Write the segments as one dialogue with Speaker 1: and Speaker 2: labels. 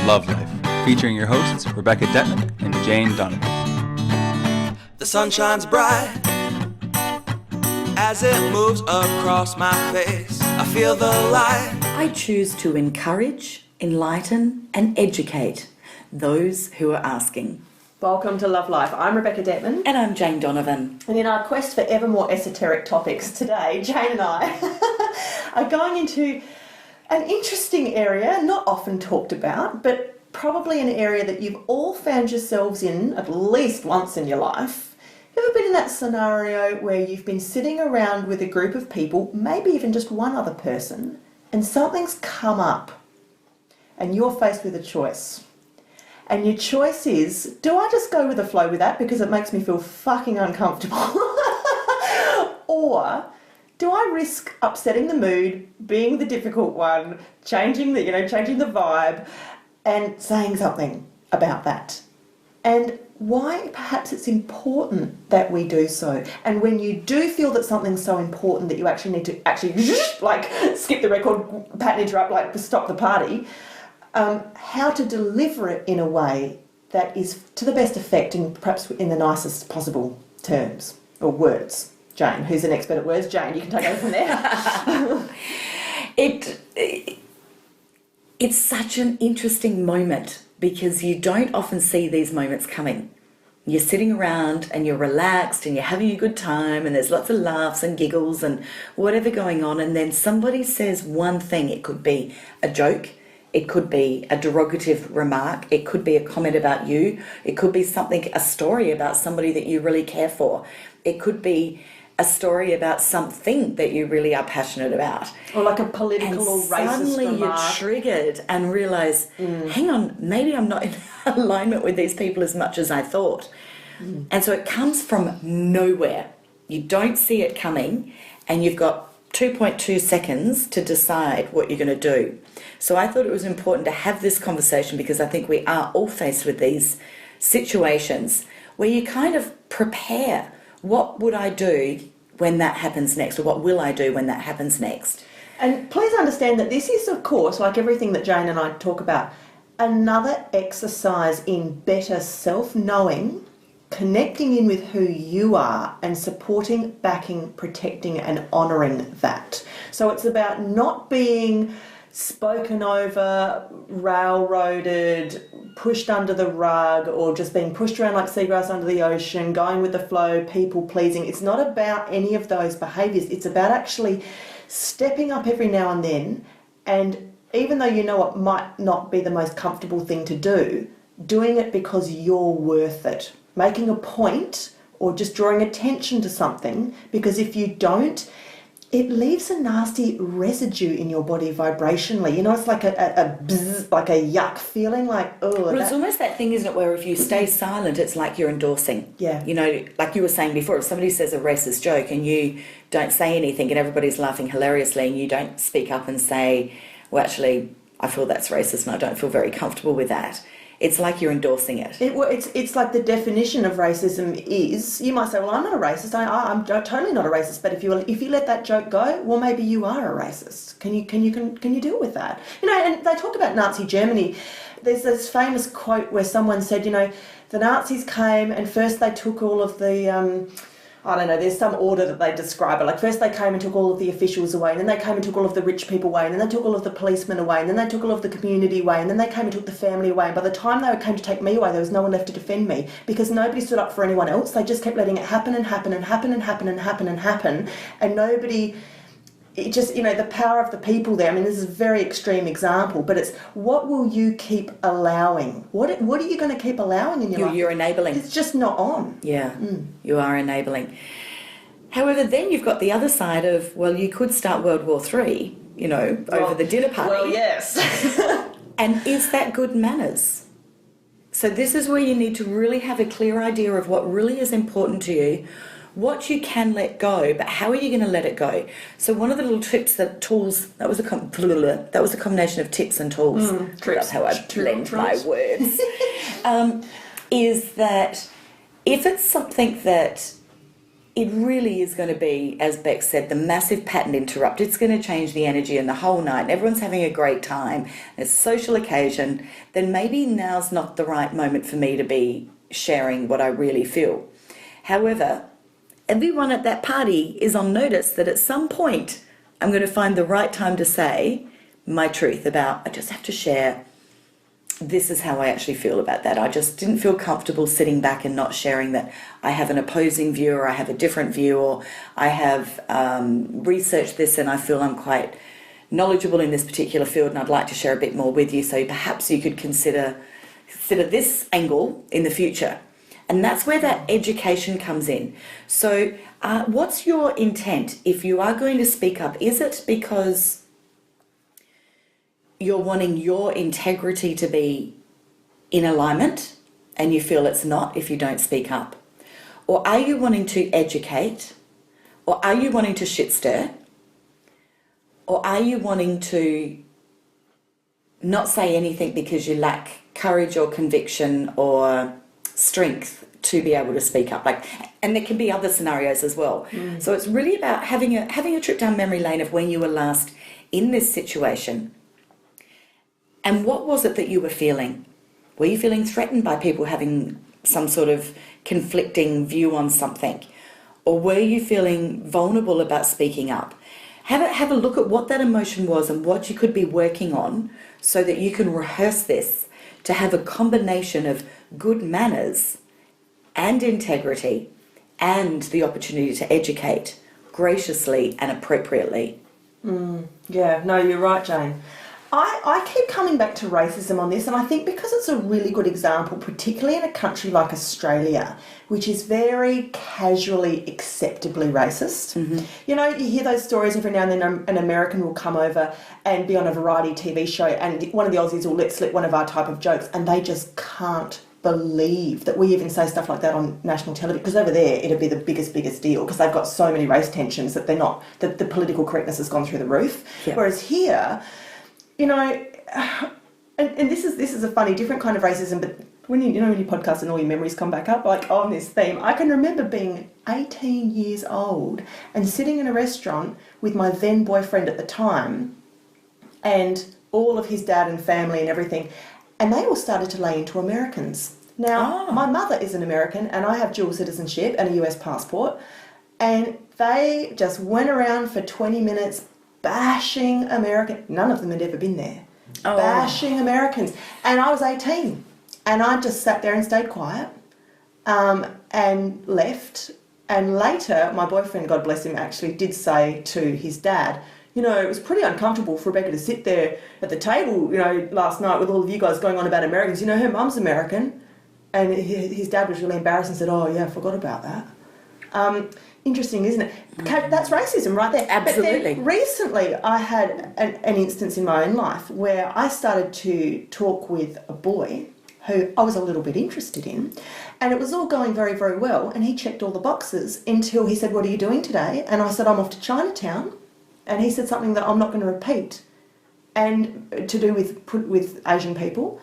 Speaker 1: Love Life, featuring your hosts Rebecca Detman and Jane Donovan.
Speaker 2: The sun shines bright as it moves across my face. I feel the light.
Speaker 3: I choose to encourage, enlighten and educate those who are asking.
Speaker 4: Welcome to Love Life. I'm Rebecca Detman.
Speaker 3: And I'm Jane Donovan.
Speaker 4: And in our quest for ever more esoteric topics today, Jane and I are going into an interesting area, not often talked about, but probably an area that you've all found yourselves in at least once in your life. You ever been in that scenario where you've been sitting around with a group of people, maybe even just one other person, and something's come up and you're faced with a choice? And your choice is, do I just go with the flow with that because it makes me feel fucking uncomfortable? Or do I risk upsetting the mood, being the difficult one, changing the vibe and saying something about that? And why perhaps it's important that we do so. And when you do feel that something's so important that you actually need to like skip the record, pattern interrupt, like stop the party, how to deliver it in a way that is to the best effect and perhaps in the nicest possible terms or words. Jane, who's an expert at words. Jane, you can take over from there.
Speaker 3: It's such an interesting moment because you don't often see these moments coming. You're sitting around and you're relaxed and you're having a good time and there's lots of laughs and giggles and whatever going on, and then somebody says one thing. It could be a joke. It could be a derogative remark. It could be a comment about you. It could be a story about somebody that you really care for. It could be a story about something that you really are passionate about.
Speaker 4: Or like a political or racist remark.
Speaker 3: Suddenly you're triggered and realise, hang on, maybe I'm not in alignment with these people as much as I thought. And so it comes from nowhere. You don't see it coming and you've got 2.2 seconds to decide what you're going to do. So I thought it was important to have this conversation because I think we are all faced with these situations where you kind of prepare, what would I do when that happens next, or what will I do when that happens next?
Speaker 4: And please understand that this is, of course, like everything that Jane and I talk about, another exercise in better self-knowing, connecting in with who you are and supporting, backing, protecting and honouring that. So it's about not being spoken over, railroaded, pushed under the rug, or just being pushed around like seagrass under the ocean, going with the flow, people pleasing. It's not about any of those behaviours. It's about actually stepping up every now and then, and even though you know it might not be the most comfortable thing to do, doing it because you're worth it. Making a point or just drawing attention to something, because if you don't, it leaves a nasty residue in your body vibrationally. You know, it's like a bzz, like a yuck feeling, like, oh.
Speaker 3: Well, it's almost that thing, isn't it, where if you stay silent, it's like you're endorsing.
Speaker 4: Yeah.
Speaker 3: You know, like you were saying before, if somebody says a racist joke and you don't say anything and everybody's laughing hilariously and you don't speak up and say, well, actually, I feel that's racist and I don't feel very comfortable with that. It's like you're endorsing it.
Speaker 4: It's like the definition of racism is, you might say, well, I'm not a racist. I'm totally not a racist. But if you let that joke go, well, maybe you are a racist. Can you deal with that? You know, and they talk about Nazi Germany. There's this famous quote where someone said, you know, the Nazis came and first they took all of the I don't know, there's some order that they describe it. Like first they came and took all of the officials away, and then they came and took all of the rich people away, and then they took all of the policemen away, and then they took all of the community away, and then they came and took the family away. And by the time they came to take me away, there was no one left to defend me because nobody stood up for anyone else. They just kept letting it happen and happen and happen and happen and happen and happen. And nobody... It just, you know, the power of the people there. I mean, this is a very extreme example, but it's what will you keep allowing? What are you going to keep allowing in your life?
Speaker 3: You're enabling.
Speaker 4: It's just not on.
Speaker 3: Yeah, You are enabling. However, then you've got the other side of, well, you could start World War III, you know, over the dinner party.
Speaker 4: Well, yes.
Speaker 3: And is that good manners? So this is where you need to really have a clear idea of what really is important to you, what you can let go, but how are you going to let it go? So one of the little tips, that was a combination of tips and tools. That's how I blend my words. Is that if it's something that it really is going to be, as Beck said, the massive pattern interrupt. It's going to change the energy and the whole night. And everyone's having a great time. It's a social occasion. Then maybe now's not the right moment for me to be sharing what I really feel. However, everyone at that party is on notice that at some point I'm going to find the right time to say my truth about, I just have to share, this is how I actually feel about that. I just didn't feel comfortable sitting back and not sharing that I have an opposing view, or I have a different view, or I have researched this and I feel I'm quite knowledgeable in this particular field and I'd like to share a bit more with you, so perhaps you could consider this angle in the future. And that's where that education comes in. So what's your intent if you are going to speak up? Is it because you're wanting your integrity to be in alignment and you feel it's not if you don't speak up? Or are you wanting to educate? Or are you wanting to shit stir? Or are you wanting to not say anything because you lack courage or conviction or strength to be able to speak up? And there can be other scenarios as well. So it's really about having a trip down memory lane of when you were last in this situation. And what was it that you were feeling? Were you feeling threatened by people having some sort of conflicting view on something? Or were you feeling vulnerable about speaking up? Have a look at what that emotion was and what you could be working on so that you can rehearse this to have a combination of good manners and integrity and the opportunity to educate graciously and appropriately.
Speaker 4: Yeah, no, you're right, Jane. I keep coming back to racism on this, and I think because it's a really good example, particularly in a country like Australia, which is very casually, acceptably racist. You know, you hear those stories every now and then. An American will come over and be on a variety TV show, and one of the Aussies will let slip one of our type of jokes, and they just can't believe that we even say stuff like that on national television, because over there it'd be the biggest deal, because they've got so many race tensions that they're not, that the political correctness has gone through the roof. Yeah. Whereas here, you know, and this is a funny, different kind of racism, but when you know when you podcast and all your memories come back up, like on this theme, I can remember being 18 years old and sitting in a restaurant with my then boyfriend at the time and all of his dad and family and everything, and they all started to lay into Americans. Now, my mother is an American and I have dual citizenship and a US passport, and they just went around for 20 minutes bashing American. None of them had ever been there. Bashing Americans. And I was 18 and I just sat there and stayed quiet and left. And later, my boyfriend, God bless him, actually did say to his dad, you know, it was pretty uncomfortable for Rebecca to sit there at the table, you know, last night with all of you guys going on about Americans. You know, her mum's American. And his dad was really embarrassed and said, oh, yeah, I forgot about that. Interesting, isn't it? That's racism right there.
Speaker 3: Absolutely.
Speaker 4: But then recently I had an instance in my own life where I started to talk with a boy who I was a little bit interested in, and it was all going very, very well, and he checked all the boxes until he said, what are you doing today? And I said, I'm off to Chinatown. And he said something that I'm not going to repeat, and to do with Asian people.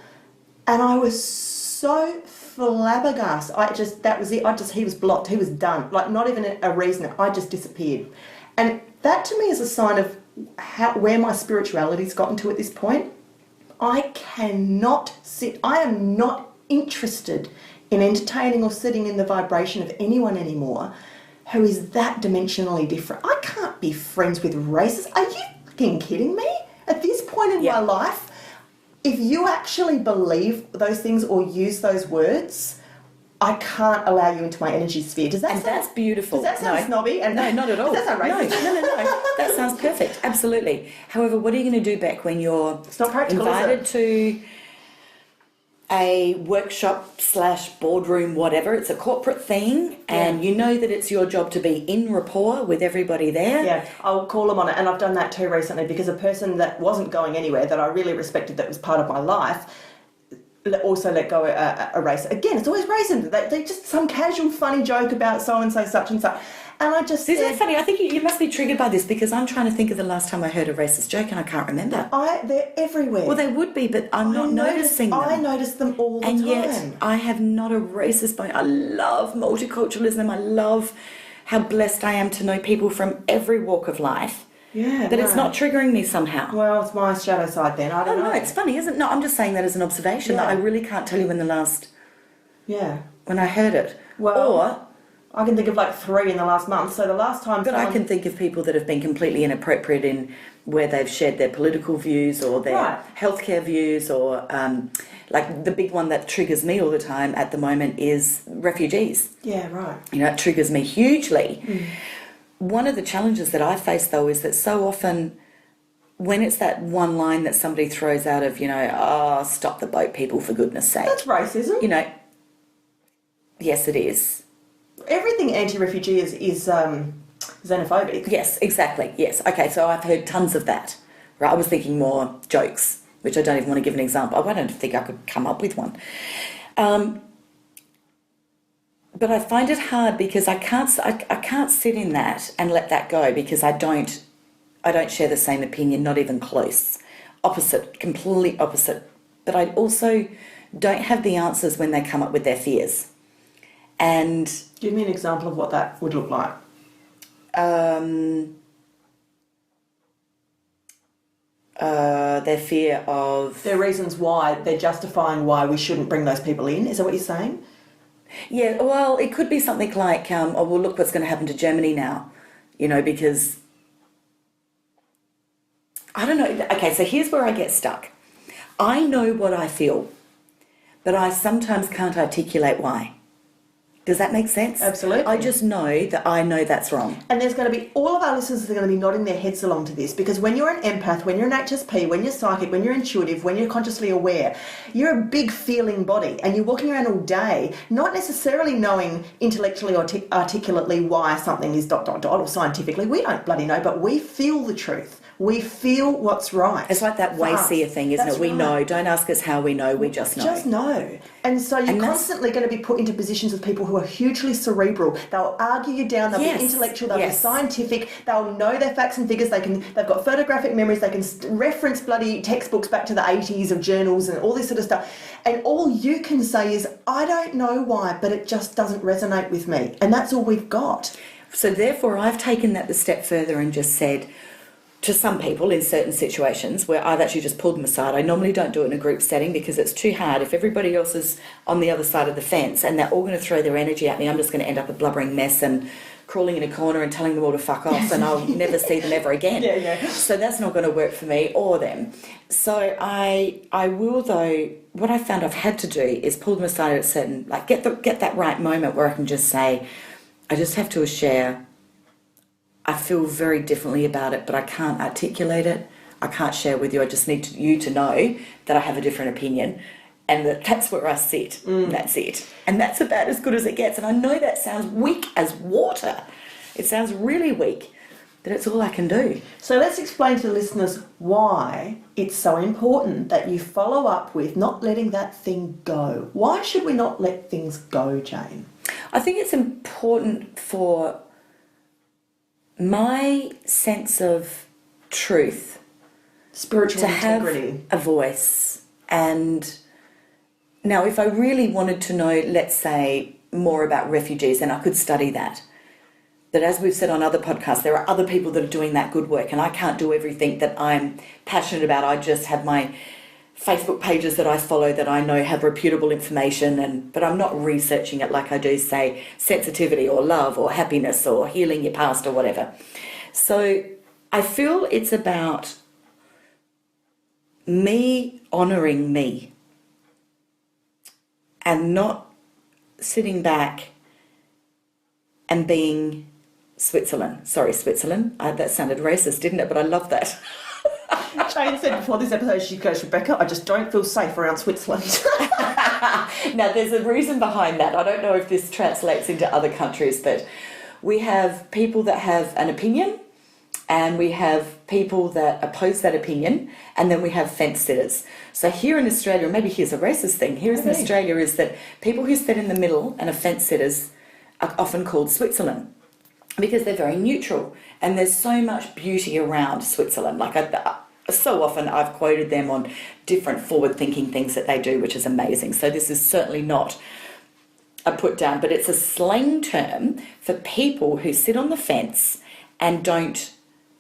Speaker 4: And I was so flabbergasted. That was it. He was blocked. He was done. Like, not even a reason. I just disappeared. And that to me is a sign of where my spirituality's gotten to at this point. I cannot sit. I am not interested in entertaining or sitting in the vibration of anyone anymore who is that dimensionally different. I can't be friends with racists. Are you fucking kidding me? At this point in my life, if you actually believe those things or use those words, I can't allow you into my energy sphere.
Speaker 3: That's beautiful.
Speaker 4: Does that sound snobby? And
Speaker 3: no, not at all.
Speaker 4: Does that sound racist?
Speaker 3: No. That sounds perfect. Absolutely. However, what are you going to do, Beck, when you're invited to a workshop / boardroom, whatever? It's a corporate thing, and you know that it's your job to be in rapport with everybody there. Yeah,
Speaker 4: I'll call them on it, and I've done that too recently, because a person that wasn't going anywhere, that I really respected, that was part of my life, also let go a race. Again, it's always racism. They just some casual funny joke about so-and-so such and such. And I just
Speaker 3: Isn't it funny? I think you must be triggered by this, because I'm trying to think of the last time I heard a racist joke and I can't remember.
Speaker 4: They're everywhere.
Speaker 3: Well, they would be, but I'm not noticing them.
Speaker 4: I notice them all the time.
Speaker 3: And yet I have not a racist bone. I love multiculturalism. I love how blessed I am to know people from every walk of life.
Speaker 4: Yeah.
Speaker 3: That it's
Speaker 4: no.
Speaker 3: not triggering me somehow.
Speaker 4: Well, it's my shadow side then. I don't know.
Speaker 3: No, it's funny, isn't it? No, I'm just saying that as an observation that I really can't tell you when I heard it.
Speaker 4: Well,
Speaker 3: Or,
Speaker 4: I can think of like 3 in the last month. So the last time...
Speaker 3: but I can think of people that have been completely inappropriate in where they've shared their political views or their healthcare views or like the big one that triggers me all the time at the moment is refugees.
Speaker 4: Yeah, right.
Speaker 3: You know, it triggers me hugely. One of the challenges that I face though is that so often when it's that one line that somebody throws out of, you know, oh, stop the boat people for goodness sake.
Speaker 4: That's racism.
Speaker 3: You know, yes it is.
Speaker 4: Everything anti-refugee is xenophobic.
Speaker 3: Yes, exactly. Yes. Okay, so I've heard tons of that. Right. I was thinking more jokes, which I don't even want to give an example. I don't think I could come up with one. But I find it hard because I can't sit in that and let that go because I don't share the same opinion, not even close. Opposite, completely opposite. But I also don't have the answers when they come up with their fears. And
Speaker 4: give me an example of what that would look like.
Speaker 3: Their fear of...
Speaker 4: Their reasons why, they're justifying why we shouldn't bring those people in. Is that what you're saying?
Speaker 3: Yeah, well, it could be something like, oh, well, look what's going to happen to Germany now, you know, because... I don't know. Okay, so here's where I get stuck. I know what I feel, but I sometimes can't articulate why. Does that make sense?
Speaker 4: Absolutely.
Speaker 3: I just know that I know that's wrong.
Speaker 4: And there's going to be, all of our listeners are going to be nodding their heads along to this because when you're an empath, when you're an HSP, when you're psychic, when you're intuitive, when you're consciously aware, you're a big feeling body and you're walking around all day not necessarily knowing intellectually or articulately why something is ... or scientifically. We don't bloody know, but we feel the truth. We feel what's right.
Speaker 3: It's like that way-seer thing, isn't
Speaker 4: That's
Speaker 3: it? We
Speaker 4: right.
Speaker 3: know. Don't ask us how we know, we just know.
Speaker 4: Just know. And so you're constantly going to be put into positions with people who are hugely cerebral. They'll argue you down, they'll be intellectual, they'll be scientific, they'll know their facts and figures, they've got photographic memories, they can reference bloody textbooks back to the 80s of journals and all this sort of stuff. And all you can say is, I don't know why, but it just doesn't resonate with me. And that's all we've got.
Speaker 3: So therefore, I've taken that the step further and just said, to some people in certain situations where I've actually just pulled them aside. I normally don't do it in a group setting because it's too hard. If everybody else is on the other side of the fence and they're all going to throw their energy at me, I'm just going to end up a blubbering mess and crawling in a corner and telling them all to fuck off and I'll never see them ever again. So that's not going to work for me or them. So I will though, what I found I've had to do is pull them aside at a certain, like get that right moment where I can just say, I just have to share. I feel very differently about it, but I can't articulate it. I can't share with you. I just need you to know that I have a different opinion and that's where I sit. That's it. And that's about as good as it gets. And I know that sounds weak as water. It sounds really weak, but it's all I can do.
Speaker 4: So let's explain to the listeners why it's so important that you follow up with not letting that thing go. Why should we not let things go, Jane?
Speaker 3: I think it's important for my sense of truth,
Speaker 4: spiritual
Speaker 3: to
Speaker 4: integrity,
Speaker 3: have a voice. And now if I really wanted to know, let's say, more about refugees, then I could study that. But as we've said on other podcasts, there are other people that are doing that good work and I can't do everything that I'm passionate about. I just have my Facebook pages that I follow that I know have reputable information, but I'm not researching it like I do, say, sensitivity or love or happiness or healing your past or whatever. So I feel it's about me honouring me and not sitting back and being Switzerland. Sorry, Switzerland. That sounded racist, didn't it? But I love that.
Speaker 4: Jane said before this episode, she goes, Rebecca, I just don't feel safe around Switzerland.
Speaker 3: Now, there's a reason behind that. I don't know if this translates into other countries, but we have people that have an opinion and we have people that oppose that opinion, and then we have fence sitters. So here in Australia, maybe here's a racist thing, here in Australia is that people who sit in the middle and are fence sitters are often called Switzerland because they're very neutral and there's so much beauty around Switzerland. Like so often I've quoted them on different forward-thinking things that they do, which is amazing. So this is certainly not are put down, but it's a slang term for people who sit on the fence and don't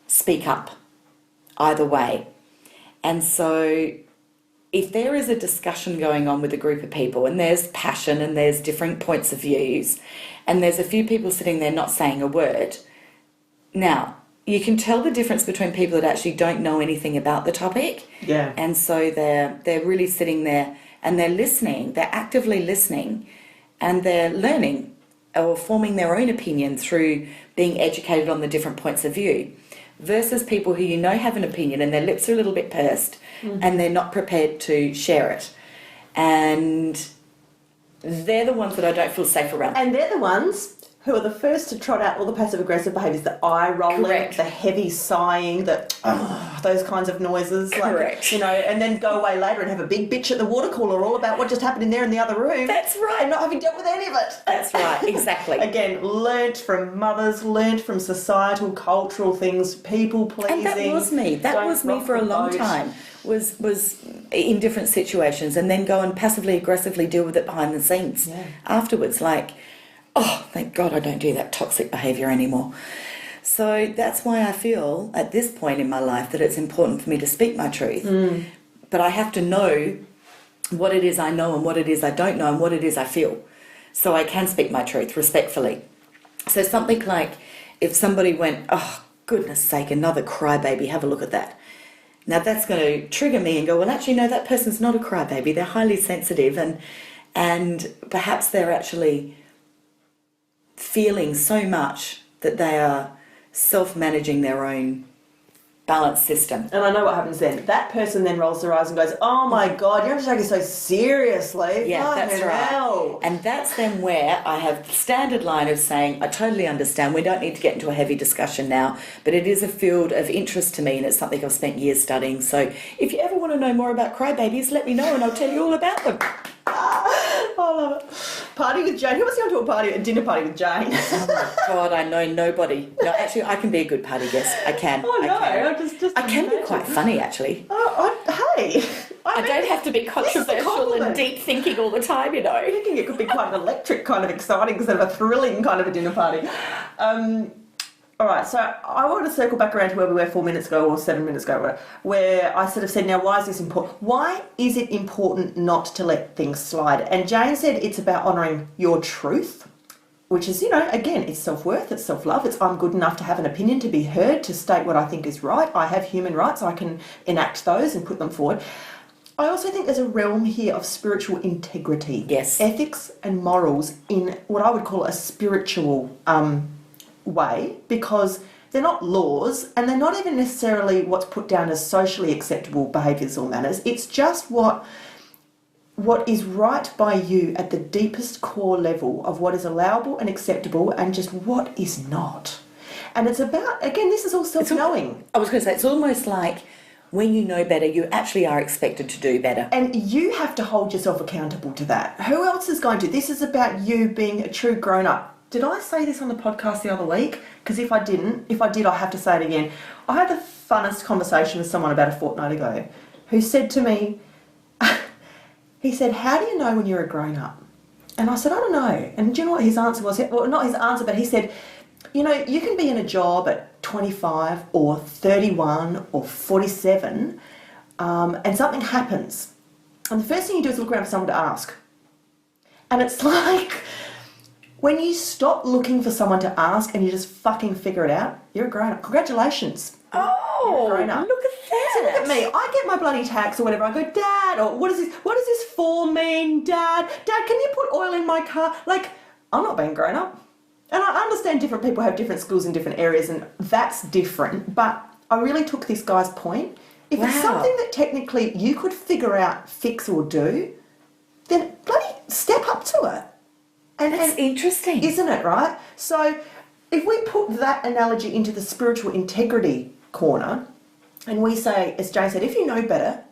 Speaker 3: speak up either way. And so if there is a discussion going on with a group of people and there's passion and there's different points of views and there's a few people sitting there not saying a word, now you can tell the difference between people that actually don't know anything about the topic.
Speaker 4: Yeah.
Speaker 3: And so they're really sitting there and they're listening, they're actively listening, and they're learning or forming their own opinion through being educated on the different points of view, versus people who have an opinion and their lips are a little bit pursed and they're not prepared to share it. And they're the ones that I don't feel safe around.
Speaker 4: And they're the ones who are the first to trot out all the passive-aggressive behaviours, the eye rolling,
Speaker 3: Correct.
Speaker 4: the heavy sighing, those kinds of noises.
Speaker 3: Correct.
Speaker 4: Like, and then go away later and have a big bitch at the water cooler all about what just happened in there in the other room.
Speaker 3: That's right.
Speaker 4: And not having dealt with any of it.
Speaker 3: That's right, exactly.
Speaker 4: Again, learnt from mothers, learnt from societal, cultural things, people-pleasing.
Speaker 3: And that was me. That was me for a long time. Was in different situations, and then go and passively aggressively deal with it behind the scenes afterwards. Like, oh, thank God I don't do that toxic behaviour anymore. So that's why I feel at this point in my life that it's important for me to speak my truth. But I have to know what it is I know and what it is I don't know and what it is I feel, so I can speak my truth respectfully. So something like if somebody went, oh, goodness sake, another crybaby, have a look at that. Now that's going to trigger me and go, well, actually, no, that person's not a crybaby. They're highly sensitive and perhaps they're actually feeling so much that they are self-managing their own balance system.
Speaker 4: And I know what happens then. That person then rolls their eyes and goes, oh my God, you have to take it so seriously.
Speaker 3: Yeah, that's right.
Speaker 4: Hell.
Speaker 3: And that's then where I have the standard line of saying, I totally understand. We don't need to get into a heavy discussion now, but it is a field of interest to me and it's something I've spent years studying. So if you ever want to know more about crybabies, let me know and I'll tell you all about them.
Speaker 4: I love it. Party with Jane. Who wants to go to a dinner party with Jane?
Speaker 3: Oh my God, I know nobody. No, actually, I can be a good party guest. I can.
Speaker 4: Oh no,
Speaker 3: I can be
Speaker 4: imagine.
Speaker 3: quite funny, actually.
Speaker 4: Hey.
Speaker 3: I don't have to be controversial
Speaker 4: compliment.
Speaker 3: and deep thinking all the time,
Speaker 4: I think it could be quite an electric, kind of exciting, instead of a thrilling kind of a dinner party. All right, so I want to circle back around to where we were 4 minutes ago or 7 minutes ago, where I sort of said, now, why is this important? Why is it important not to let things slide? And Jane said it's about honouring your truth, which is, again, it's self-worth, it's self-love, it's I'm good enough to have an opinion, to be heard, to state what I think is right. I have human rights, I can enact those and put them forward. I also think there's a realm here of spiritual integrity.
Speaker 3: Yes.
Speaker 4: Ethics and morals in what I would call a spiritual way, because they're not laws and they're not even necessarily what's put down as socially acceptable behaviours or manners. It's just what is right by you at the deepest core level of what is allowable and acceptable and just what is not. And it's about, again, this is all self-knowing.
Speaker 3: I was going to say, it's almost like when you know better, you actually are expected to do better.
Speaker 4: And you have to hold yourself accountable to that. Who else is going to? This is about you being a true grown-up. Did I say this on the podcast the other week? Because if I did, I have to say it again. I had the funnest conversation with someone about a fortnight ago who said to me, he said, how do you know when you're a grown-up? And I said, I don't know. And do you know what his answer was? Well, not his answer, but he said, you can be in a job at 25 or 31 or 47 and something happens. And the first thing you do is look around for someone to ask. And it's like, when you stop looking for someone to ask and you just fucking figure it out, you're a grown-up. Congratulations.
Speaker 3: Oh,
Speaker 4: You're a grown-up.
Speaker 3: look at that.
Speaker 4: So look at me. I get my bloody tax or whatever. I go, Dad, or what does this for mean, Dad? Dad, can you put oil in my car? Like, I'm not being grown up. And I understand different people have different skills in different areas and that's different. But I really took this guy's point. If it's something that technically you could figure out, fix or do, then bloody step up to it.
Speaker 3: That's interesting.
Speaker 4: Isn't it, right? So if we put that analogy into the spiritual integrity corner and we say, as Jane said, if you know better,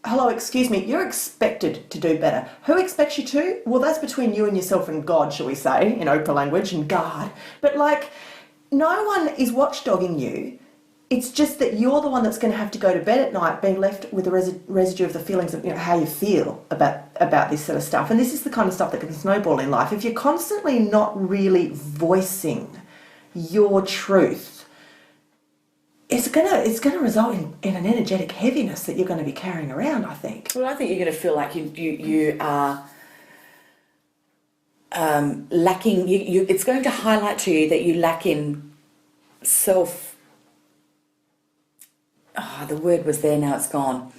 Speaker 4: hello, excuse me, you're expected to do better. Who expects you to? Well, that's between you and yourself and God, shall we say, in Oprah language, and God. But no one is watchdogging you It's just that you're the one that's going to have to go to bed at night being left with the residue of the feelings of, you know, how you feel about this sort of stuff. And this is the kind of stuff that can snowball in life. If you're constantly not really voicing your truth, it's gonna result in an energetic heaviness that you're going to be carrying around, I think.
Speaker 3: Well, I think you're going to feel like you are lacking. It's going to highlight to you that you lack in self. The word was there, now it's gone.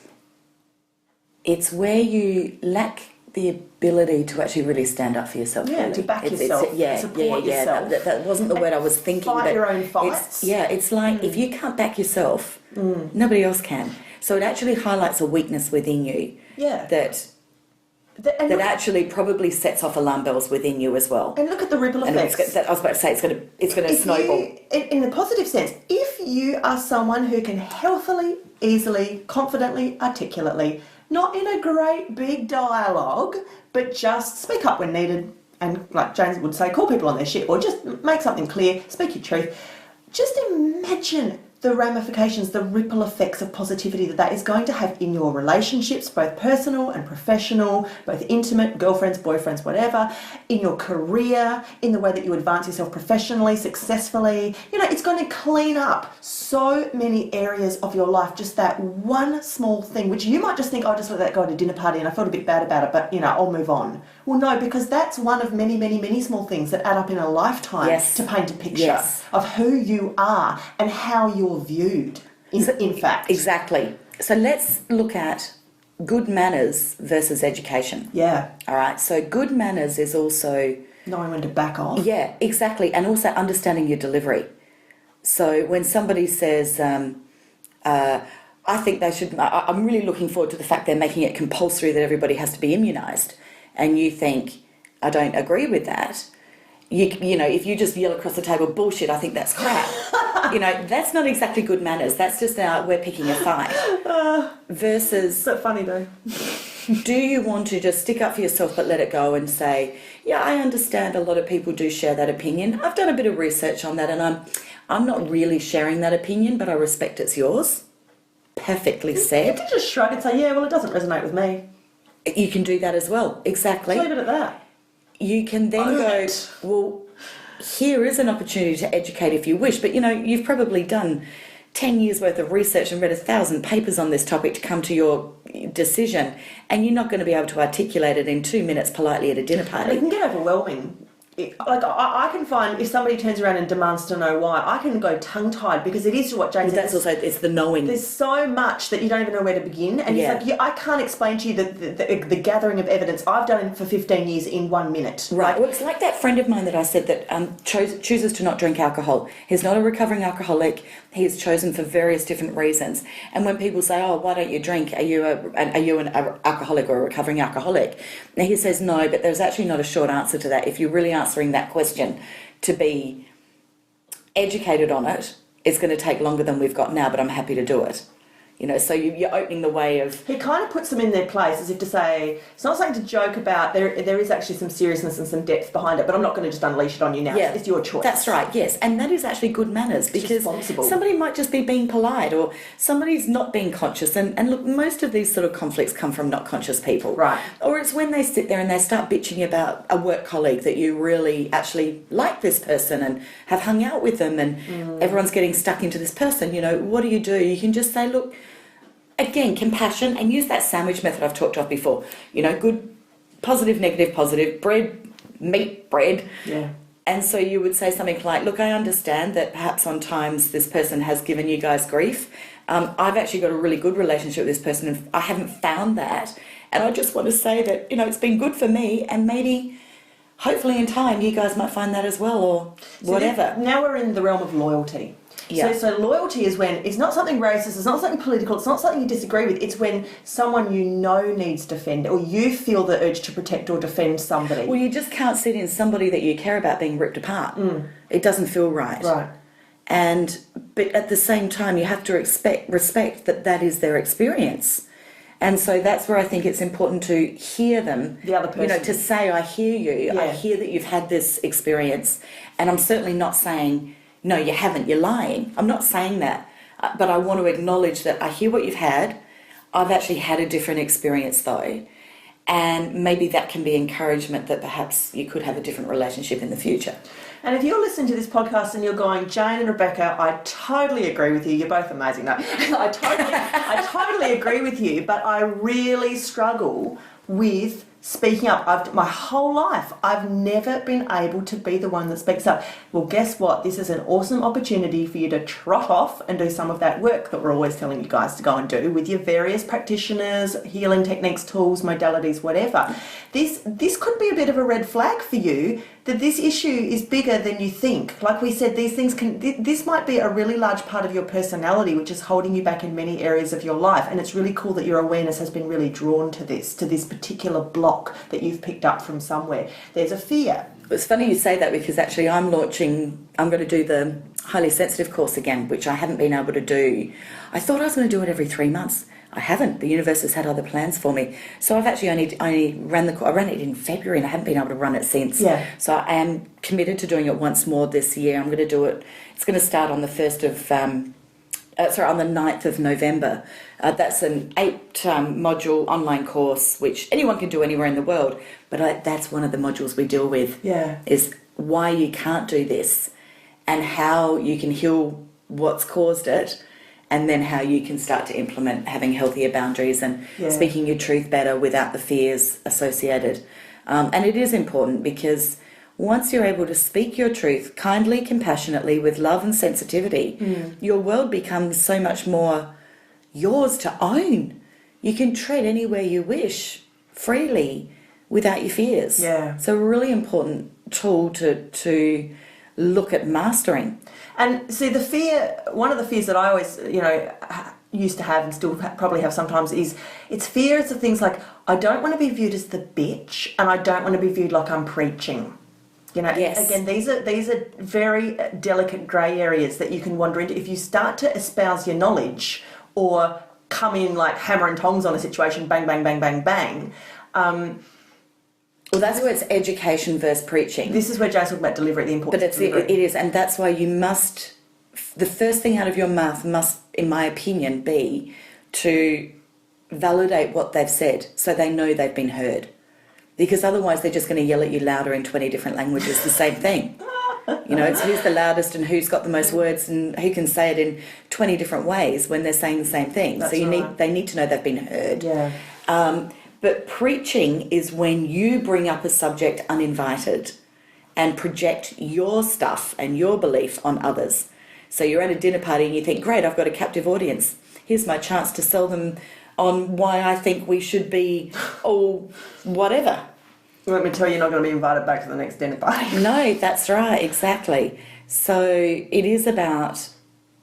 Speaker 3: It's where you lack the ability to actually really stand up for yourself.
Speaker 4: Yeah,
Speaker 3: really.
Speaker 4: to back yourself, support yourself.
Speaker 3: That wasn't the word I was thinking.
Speaker 4: Fight
Speaker 3: but
Speaker 4: your own fights.
Speaker 3: It's like if you can't back yourself, nobody else can. So it actually highlights a weakness within you.
Speaker 4: Yeah.
Speaker 3: That actually probably sets off alarm bells within you as well.
Speaker 4: And look at the ripple effects.
Speaker 3: I was about to say it's going to snowball.
Speaker 4: In the positive sense, if you are someone who can healthily, easily, confidently, articulately, not in a great big dialogue, but just speak up when needed, and like James would say, call people on their shit, or just make something clear, speak your truth. Just imagine the ramifications, the ripple effects of positivity that is going to have in your relationships, both personal and professional, both intimate, girlfriends, boyfriends, whatever, in your career, in the way that you advance yourself professionally, successfully. You know, it's going to clean up so many areas of your life, just that one small thing, which you might just think, I'll just let that go at a dinner party and I felt a bit bad about it, but, you know, I'll move on. Well, no, because that's one of many, many, many small things that add up in a lifetime to paint a picture of who you are and how you're viewed, in fact.
Speaker 3: Exactly. So let's look at good manners versus education.
Speaker 4: Yeah.
Speaker 3: All right. So good manners is also
Speaker 4: knowing when to back off.
Speaker 3: Yeah, exactly. And also understanding your delivery. So when somebody says, I think they should, I'm really looking forward to the fact they're making it compulsory that everybody has to be immunised, and you think, I don't agree with that. You know, if you just yell across the table, bullshit, I think that's crap. You know, that's not exactly good manners. That's just we're picking a fight. Versus...
Speaker 4: So funny though.
Speaker 3: Do you want to just stick up for yourself but let it go and say, yeah, I understand a lot of people do share that opinion. I've done a bit of research on that and I'm not really sharing that opinion, but I respect it's yours. Perfectly said.
Speaker 4: You can just shrug and say, yeah, well, it doesn't resonate with me.
Speaker 3: You can do that as well. Exactly.
Speaker 4: Just leave it at that.
Speaker 3: You can then go, well, here is an opportunity to educate if you wish, but, you know, you've probably done 10 years worth of research and read 1,000 papers on this topic to come to your decision, and you're not going to be able to articulate it in 2 minutes politely at a dinner party.
Speaker 4: It can get overwhelming. Like I can find, if somebody turns around and demands to know why, I can go tongue-tied, because it is what Jane said.
Speaker 3: That's also, it's the knowing.
Speaker 4: There's so much that you don't even know where to begin, and it's like, I can't explain to you the gathering of evidence I've done for 15 years in 1 minute.
Speaker 3: Right. Well, it's like that friend of mine that I said that chooses to not drink alcohol. He's not a recovering alcoholic. He is chosen for various different reasons. And when people say, "Oh, why don't you drink? Are you an alcoholic or a recovering alcoholic?" And he says, "No, but there's actually not a short answer to that. If you're really answering that question to be educated on it, it's going to take longer than we've got now, but I'm happy to do it." You know, so you're opening the way of...
Speaker 4: He kind of puts them in their place, as if to say, it's not something to joke about, there is actually some seriousness and some depth behind it, but I'm not going to just unleash it on you now. Yeah, it's your choice.
Speaker 3: That's right, yes. And that is actually good manners, because somebody might just be being polite, or somebody's not being conscious. And look, most of these sort of conflicts come from not conscious people.
Speaker 4: Right.
Speaker 3: Or it's when they sit there and they start bitching about a work colleague that you really actually like this person and have hung out with them, and everyone's getting stuck into this person. You know, what do? You can just say, look, again, compassion, and use that sandwich method I've talked of before. You know, good, positive, negative, positive, bread, meat, bread.
Speaker 4: Yeah.
Speaker 3: And so you would say something like, look, I understand that perhaps on times this person has given you guys grief. I've actually got a really good relationship with this person, and I haven't found that. And I just want to say that, you know, it's been good for me, and maybe, hopefully in time, you guys might find that as well, or whatever.
Speaker 4: Now we're in the realm of loyalty.
Speaker 3: Yeah.
Speaker 4: So loyalty is when it's not something racist, it's not something political, it's not something you disagree with, it's when someone you know needs defended, or you feel the urge to protect or defend somebody.
Speaker 3: Well, you just can't sit in somebody that you care about being ripped apart. It doesn't feel right.
Speaker 4: Right.
Speaker 3: But at the same time, you have to respect that that is their experience. And so that's where I think it's important to hear them.
Speaker 4: The other person.
Speaker 3: You know, to say, I hear you,
Speaker 4: Yeah.
Speaker 3: I hear that you've had this experience, and I'm certainly not saying, no, you haven't, you're lying. I'm not saying that. But I want to acknowledge that I hear what you've had. I've actually had a different experience though. And maybe that can be encouragement that perhaps you could have a different relationship in the future.
Speaker 4: And if you're listening to this podcast and you're going, Jane and Rebecca, I totally agree with you. You're both amazing. No, I totally agree with you, but I really struggle with speaking up. My whole life, I've never been able to be the one that speaks up. Well, guess what? This is an awesome opportunity for you to trot off and do some of that work that we're always telling you guys to go and do with your various practitioners, healing techniques, tools, modalities, whatever. This could be a bit of a red flag for you, that this issue is bigger than you think. Like we said, these things this might be a really large part of your personality, which is holding you back in many areas of your life. And it's really cool that your awareness has been really drawn to this particular block that you've picked up from somewhere. There's a fear.
Speaker 3: It's funny you say that, because actually I'm going to do the highly sensitive course again, which I haven't been able to do. I thought I was going to do it every 3 months. I haven't. The universe has had other plans for me. So I've actually only ran I ran it in February and I haven't been able to run it since.
Speaker 4: Yeah.
Speaker 3: So I am committed to doing it once more this year. I'm going to do it. It's going to start on the 9th of November. That's an 8-module online course, which anyone can do anywhere in the world. But that's one of the modules we deal with.
Speaker 4: Yeah.
Speaker 3: Is why you can't do this, and how you can heal what's caused it, and then how you can start to implement having healthier boundaries and speaking your truth better without the fears associated. And it is important, because once you're able to speak your truth kindly, compassionately, with love and sensitivity, your world becomes so much more yours to own. You can tread anywhere you wish, freely, without your fears.
Speaker 4: Yeah.
Speaker 3: So a really important tool to look at mastering.
Speaker 4: And see, the fear, one of the fears that I always, used to have and still probably have sometimes is, it's fears of things like, I don't want to be viewed as the bitch, and I don't want to be viewed like I'm preaching.
Speaker 3: Yes.
Speaker 4: Again, these are very delicate grey areas that you can wander into. If you start to espouse your knowledge or come in like hammer and tongs on a situation, bang, bang, bang, bang, bang.
Speaker 3: Well, that's where it's education versus preaching.
Speaker 4: This is where Jane's talking about delivery, the importance of delivery.
Speaker 3: It is, and that's why you must, the first thing out of your mouth must, in my opinion, be to validate what they've said so they know they've been heard. Because otherwise they're just going to yell at you louder in 20 different languages, the same thing. It's who's the loudest and who's got the most words and who can say it in 20 different ways when they're saying the same thing.
Speaker 4: That's
Speaker 3: so
Speaker 4: right.
Speaker 3: they need to know they've been heard.
Speaker 4: Yeah.
Speaker 3: But preaching is when you bring up a subject uninvited and project your stuff and your belief on others. So you're at a dinner party and you think, great, I've got a captive audience. Here's my chance to sell them on why I think we should be all whatever.
Speaker 4: Let me tell you, you're not going to be invited back to the next dinner party.
Speaker 3: No, that's right, exactly. So it is about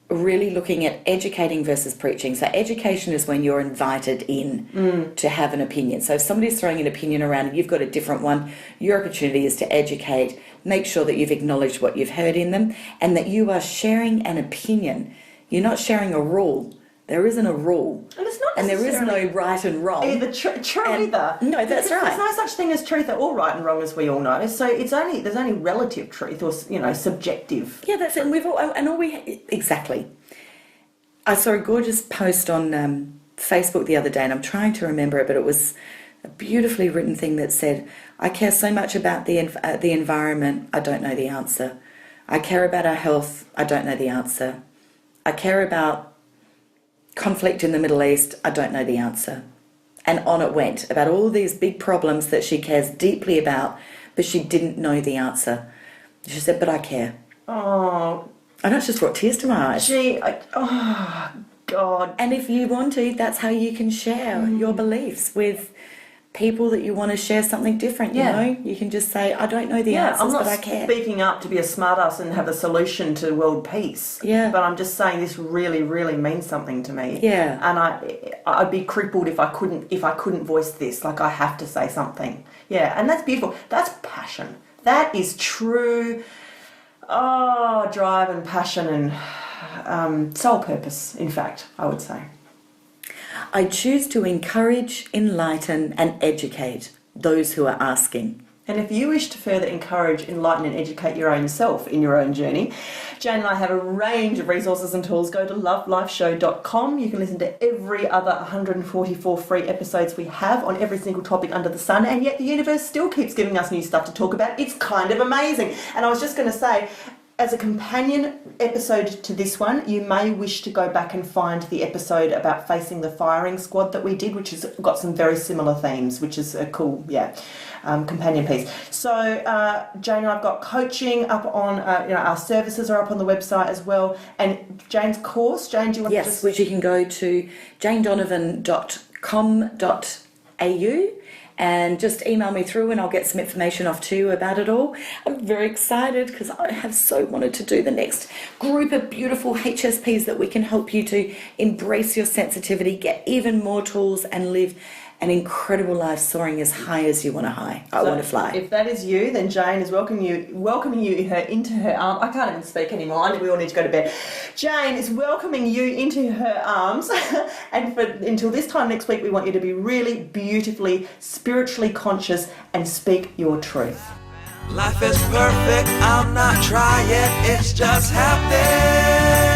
Speaker 3: really looking at educating versus preaching. So education is when you're invited in to have an opinion. So if somebody's throwing an opinion around and you've got a different one, your opportunity is to educate, make sure that you've acknowledged what you've heard in them, and that you are sharing an opinion. You're not sharing a rule. There isn't a rule.
Speaker 4: And it's not
Speaker 3: and there is
Speaker 4: necessarily
Speaker 3: no right and wrong.
Speaker 4: either true either.
Speaker 3: No, that's right.
Speaker 4: There's no such thing as truth or right and wrong, as we all know. So there's only relative truth, or subjective.
Speaker 3: Yeah, that's it. And exactly. I saw a gorgeous post on Facebook the other day, and I'm trying to remember it, but it was a beautifully written thing that said, I care so much about the environment, I don't know the answer. I care about our health, I don't know the answer. I care about conflict in the Middle East, I don't know the answer. And on it went, about all these big problems that she cares deeply about, but she didn't know the answer. She said, but I care.
Speaker 4: Oh,
Speaker 3: I know, it's just brought tears to my eyes.
Speaker 4: oh, God.
Speaker 3: And if you want to, that's how you can share your beliefs with people that you want to share something different, you know? You can just say, I don't know the answers, but I care.
Speaker 4: I'm not speaking up to be a smartass and have a solution to world peace.
Speaker 3: Yeah.
Speaker 4: But I'm just saying this really, really means something to me.
Speaker 3: Yeah.
Speaker 4: And I'd be crippled if I couldn't voice this. Like, I have to say something. Yeah, and that's beautiful. That's passion. That is true drive and passion and soul purpose, in fact, I would say.
Speaker 3: I choose to encourage, enlighten, and educate those who are asking.
Speaker 4: And if you wish to further encourage, enlighten and educate your own self in your own journey, Jane and I have a range of resources and tools. Go to lovelifeshow.com. You can listen to every other 144 free episodes we have on every single topic under the sun, and yet the universe still keeps giving us new stuff to talk about. It's kind of amazing. And I was just going to say, as a companion episode to this one, you may wish to go back and find the episode about facing the firing squad that we did, which has got some very similar themes, which is a cool, companion piece. So Jane and I've got coaching up on, our services are up on the website as well. And Jane's course, Jane, do you want to just...
Speaker 3: which you can go to janedonovan.com.au and just email me through and I'll get some information off to you about it all. I'm very excited because I have so wanted to do the next group of beautiful HSPs that we can help you to embrace your sensitivity, get even more tools and live an incredible life soaring as high as you want to fly.
Speaker 4: If that is you, then Jane is welcoming you into her arms. I can't even speak anymore. I know we all need to go to bed. Jane is welcoming you into her arms. And until this time next week, we want you to be really beautifully, spiritually conscious and speak your truth.
Speaker 2: Life is perfect, I'm not trying, it's just happening.